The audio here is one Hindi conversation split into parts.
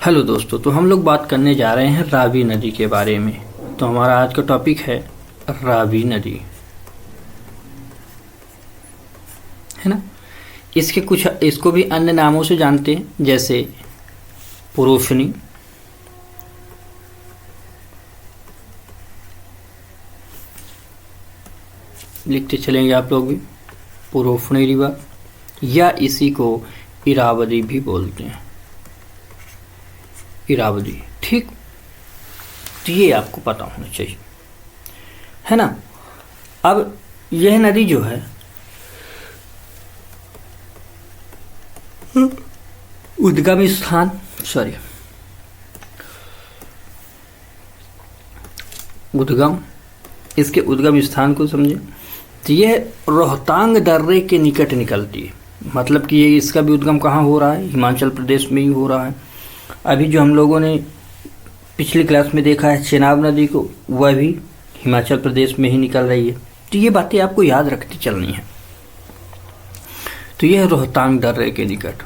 हेलो दोस्तों, तो हम लोग बात करने जा रहे हैं रावी नदी के बारे में। तो हमारा आज का टॉपिक है रावी नदी, है ना। इसको भी अन्य नामों से जानते हैं, जैसे पुरोफनी, लिखते चलेंगे आप लोग भी, पुरोफनी रिवर, या इसी को इरावदी भी बोलते हैं, इरावदी। ठीक, तो ये आपको पता होना चाहिए, है ना। अब यह नदी जो है उद्गम स्थान, इसके उद्गम स्थान को समझे तो यह रोहतांग दर्रे के निकट निकलती है। मतलब कि ये इसका भी उद्गम कहाँ हो रहा है? हिमाचल प्रदेश में ही हो रहा है। अभी जो हम लोगों ने पिछली क्लास में देखा है चेनाब नदी को, वह भी हिमाचल प्रदेश में ही निकल रही है। तो ये बातें आपको याद रखती चलनी है। तो यह रोहतांग दर्रे के निकट,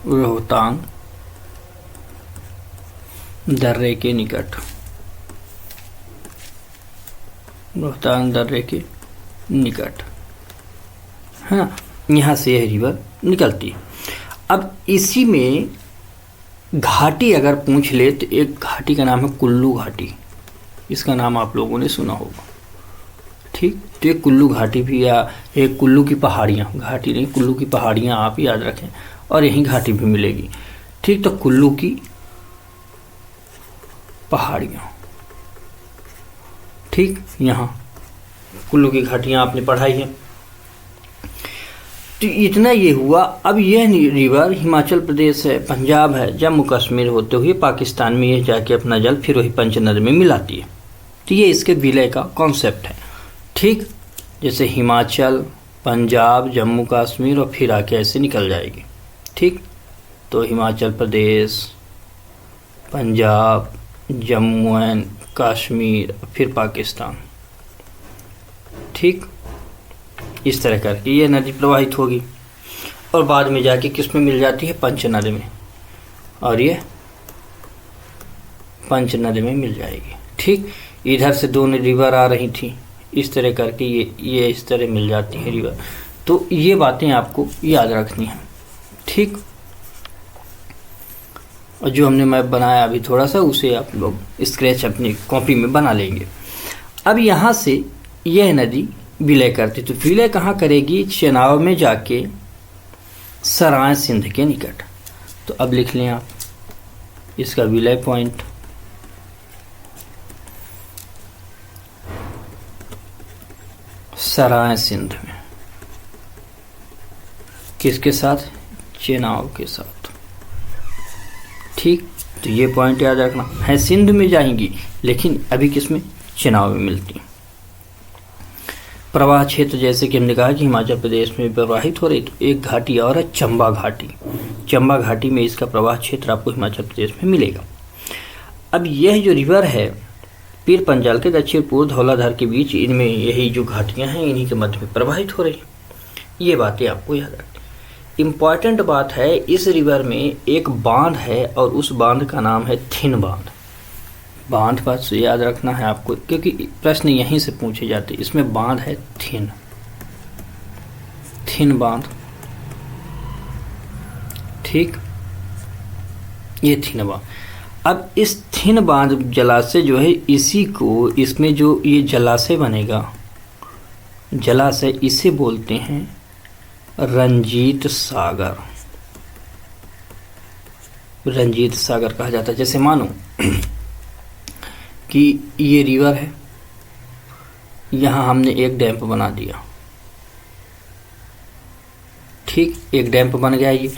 रोहतांग दर्रे के निकट, रोहतांग दर्रे के निकट, है ना, यहाँ से यह रिवर निकलती है। अब इसी में घाटी अगर पूछ ले तो एक घाटी का नाम है कुल्लू घाटी। इसका नाम आप लोगों ने सुना होगा। ठीक, तो एक कुल्लू घाटी भी, या एक कुल्लू की पहाड़ियाँ, घाटी नहीं, कुल्लू की पहाड़ियाँ आप याद रखें, और यहीं घाटी भी मिलेगी। ठीक, तो कुल्लू की पहाड़ियाँ, ठीक, यहाँ कुल्लू की घाटियाँ आपने पढ़ाई है। तो इतना ये हुआ। अब यह रिवर हिमाचल प्रदेश है, पंजाब है, जम्मू कश्मीर होते हुए पाकिस्तान में यह जाके अपना जल फिर वही पंचनद में मिलाती है। तो ये इसके विलय का कॉन्सेप्ट है। ठीक, जैसे हिमाचल, पंजाब, जम्मू कश्मीर और फिर आके ऐसे निकल जाएगी। ठीक, तो हिमाचल प्रदेश, पंजाब, जम्मू एंड कश्मीर, फिर पाकिस्तान। ठीक, इस तरह करके ये नदी प्रवाहित होगी और बाद में जाके किस में मिल जाती है? पंचनद में, और ये पंचनद में मिल जाएगी। ठीक, इधर से दोनों रिवर आ रही थी, इस तरह करके ये इस तरह मिल जाती है रिवर। तो ये बातें आपको याद रखनी है। ठीक, और जो हमने मैप बनाया अभी थोड़ा सा, उसे आप लोग स्क्रैच अपनी कॉपी में बना लेंगे। अब यहाँ से यह नदी विलय करती, तो विलय कहाँ करेगी? चेनाब में जाके सराय सिंध के निकट। तो अब लिख लें आप इसका विलय पॉइंट, सराय सिंध में, किसके साथ? चेनाब के साथ। ठीक, तो ये पॉइंट याद रखना है। सिंध में जाएंगी लेकिन अभी किसमें? चेनाब में मिलती। प्रवाह क्षेत्र जैसे कि हमने कहा कि हिमाचल प्रदेश में प्रवाहित हो रही, तो एक घाटी और है चंबा घाटी। चंबा घाटी में इसका प्रवाह क्षेत्र आपको हिमाचल प्रदेश में मिलेगा। अब यह जो रिवर है पीर पंजाल के दक्षिण पूर्व धौलाधार के बीच, इनमें यही जो घाटियां हैं इन्हीं के मध्य में प्रवाहित हो रही। ये बातें आपको याद रखनी। इम्पॉर्टेंट बात है, इस रिवर में एक बांध है और उस बांध का नाम है थिन बांध। बांध बस याद रखना है आपको, क्योंकि प्रश्न यहीं से पूछे जाते हैं। इसमें बांध है थिन बांध। ठीक, ये थिन बांध। अब इस थिन बांध जलाशय जो है, इसी को, इसमें जो ये जलाशय बनेगा, जलाशय, इसे बोलते हैं रंजीत सागर। रंजीत सागर कहा जाता है। जैसे मानो कि ये रिवर है, यहाँ हमने एक डैम बना दिया। ठीक, एक डैम बन गया ये।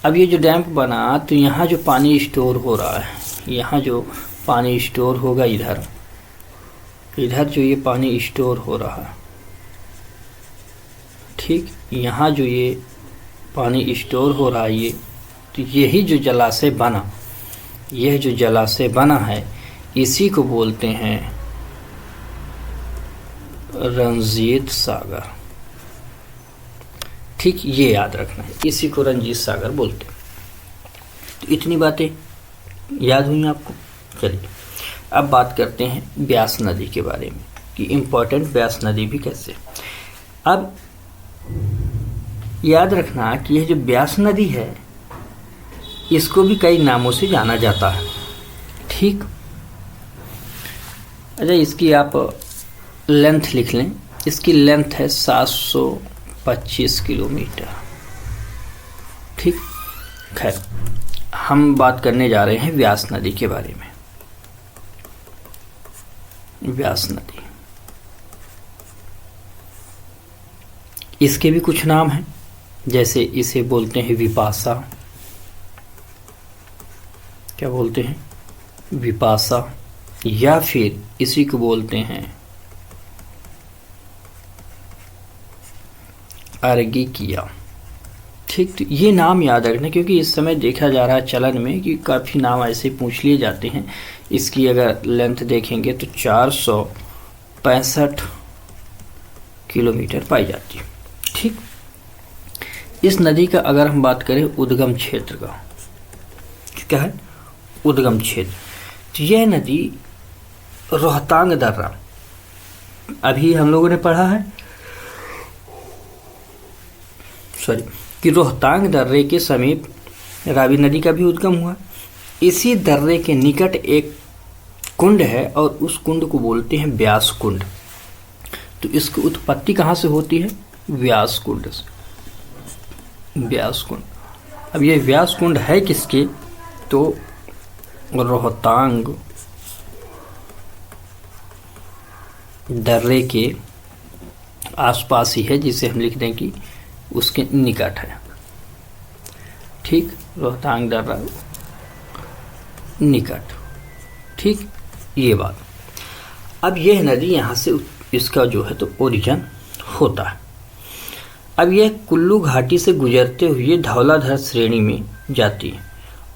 अब ये जो डैम बना, तो यहाँ जो पानी स्टोर हो रहा है, यहाँ जो पानी स्टोर होगा, इधर जो ये पानी स्टोर हो रहा है, ठीक, यहाँ जो ये पानी स्टोर हो रहा है, ये, तो यही जो जलाशय बना, यह जो जलाशय बना है, इसी को बोलते हैं रंजीत सागर। ठीक, ये याद रखना है, इसी को रंजीत सागर बोलते हैं। तो इतनी बातें याद हुई आपको। चलिए अब बात करते हैं ब्यास नदी के बारे में कि इम्पोर्टेंट ब्यास नदी भी कैसे। अब याद रखना कि यह जो ब्यास नदी है इसको भी कई नामों से जाना जाता है। ठीक, अच्छा इसकी आप लेंथ लिख लें। इसकी लेंथ है 725 किलोमीटर। ठीक, खैर हम बात करने जा रहे हैं व्यास नदी के बारे में। व्यास नदी, इसके भी कुछ नाम हैं, जैसे इसे बोलते हैं विपाशा। क्या बोलते हैं? विपाशा। या फिर इसी को बोलते हैं अर्गिकिया। ठीक, तो ये नाम याद रखना क्योंकि इस समय देखा जा रहा है चलन में कि काफ़ी नाम ऐसे पूछ लिए जाते हैं। इसकी अगर लेंथ देखेंगे तो 465 किलोमीटर पाई जाती है। ठीक, इस नदी का अगर हम बात करें उद्गम क्षेत्र का, क्या है उद्गम क्षेत्र, तो यह नदी रोहतांग दर्रा, अभी हम लोगों ने पढ़ा है कि रोहतांग दर्रे के समीप रावी नदी का भी उद्गम हुआ। इसी दर्रे के निकट एक कुंड है और उस कुंड को बोलते हैं व्यास कुंड। तो इसकी उत्पत्ति कहाँ से होती है? व्यास कुंड से। व्यास कुंड, अब ये व्यास कुंड है किसके? तो रोहतांग दर्रे के आसपास ही है, जिसे हम लिख दें कि उसके निकट है। ठीक, रोहतांग दर्रा निकट। ठीक, ये बात। अब यह नदी यहाँ से इसका जो है तो ओरिजिन होता है। अब यह कुल्लू घाटी से गुजरते हुए धौलाधर श्रेणी में जाती है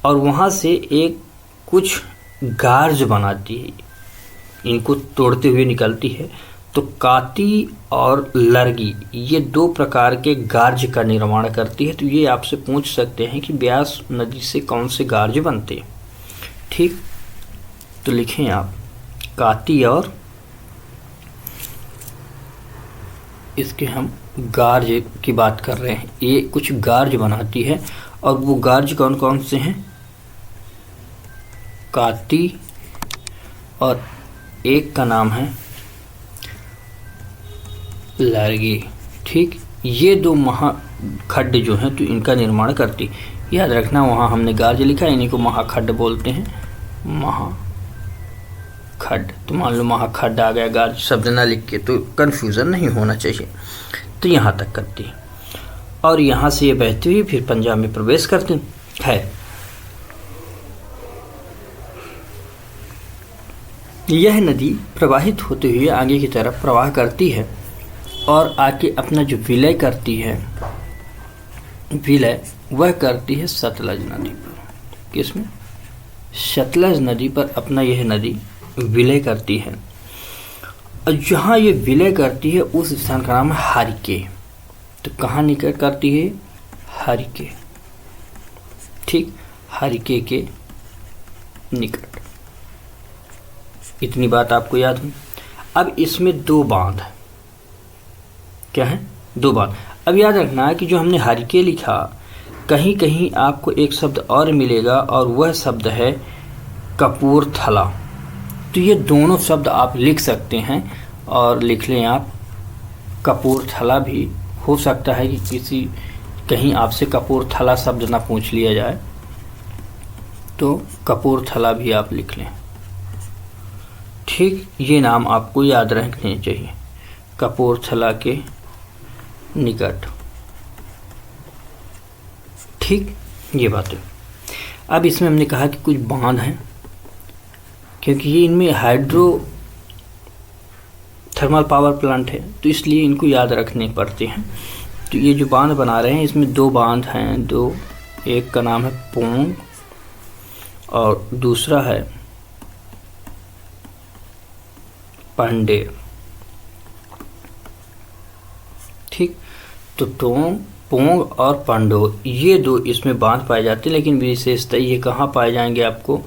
और वहाँ से एक कुछ गार्ज बनाती है, इनको तोड़ते हुए निकलती है। तो काती और लरगी ये दो प्रकार के गार्ज का निर्माण करती है। तो ये आपसे पूछ सकते हैं कि ब्यास नदी से कौन से गार्ज बनते हैं। ठीक, तो लिखें आप काती और इसके हम गार्ज की बात कर रहे हैं। ये कुछ गार्ज बनाती है और वो गार्ज कौन कौन से हैं? काती और एक का नाम है लरगी। ठीक, ये दो महाखड्ड जो हैं तो इनका निर्माण करती। याद रखना वहाँ हमने गार्ज लिखा, इन्हीं को महाखड्ड बोलते हैं। महाखड्ड, तो मान लो महाखड्ड आ गया, गार्ज शब्द ना लिख के, तो कन्फ्यूज़न नहीं होना चाहिए। तो यहाँ तक करती है और यहाँ से ये बहती हुई फिर पंजाब में प्रवेश करती है। यह नदी प्रवाहित होते हुए आगे की तरफ प्रवाह करती है और आके अपना जो विलय करती है, विलय वह करती है सतलज नदी पर। किसमें? सतलज नदी पर अपना यह नदी विलय करती है और जहाँ ये विलय करती है उस स्थान का नाम है हरिके। तो कहाँ निकट करती है? हरिके। ठीक, हरिके के निकट। इतनी बात आपको याद हुई। अब इसमें दो बांध है। क्या है? दो बांध। अब याद रखना है कि जो हमने हरिके लिखा, कहीं कहीं आपको एक शब्द और मिलेगा और वह शब्द है कपूरथला। तो ये दोनों शब्द आप लिख सकते हैं और लिख लें आप कपूरथला भी। हो सकता है कि किसी कहीं आपसे कपूरथला शब्द ना पूछ लिया जाए, तो कपूरथला भी आप लिख लें। ठीक, ये नाम आपको याद रखने चाहिए, कपूरथला के निकट। ठीक, ये बात है। अब इसमें हमने कहा कि कुछ बांध हैं, क्योंकि ये इनमें हाइड्रो थर्मल पावर प्लांट है तो इसलिए इनको याद रखने पड़ते हैं। तो ये जो बांध बना रहे हैं इसमें दो बांध हैं, दो। एक का नाम है पोंग और दूसरा है पांडे। ठीक, तो टोंग पोंग और पांडो, ये दो इसमें बांध पाए जाते हैं, लेकिन विशेषतः ये कहाँ पाए जाएंगे आपको,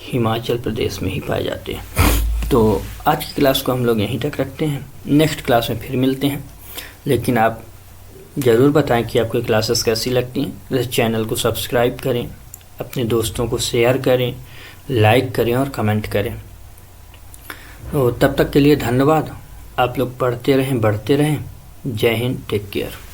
हिमाचल प्रदेश में ही पाए जाते हैं। तो आज की क्लास को हम लोग यहीं तक रखते हैं, नेक्स्ट क्लास में फिर मिलते हैं। लेकिन आप ज़रूर बताएं कि आपको क्लासेस कैसी लगती हैं। इस चैनल को सब्सक्राइब करें, अपने दोस्तों को शेयर करें, लाइक करें और कमेंट करें। तो तब तक के लिए धन्यवाद। आप लोग पढ़ते रहें, बढ़ते रहें। जय हिंद, टेक केयर।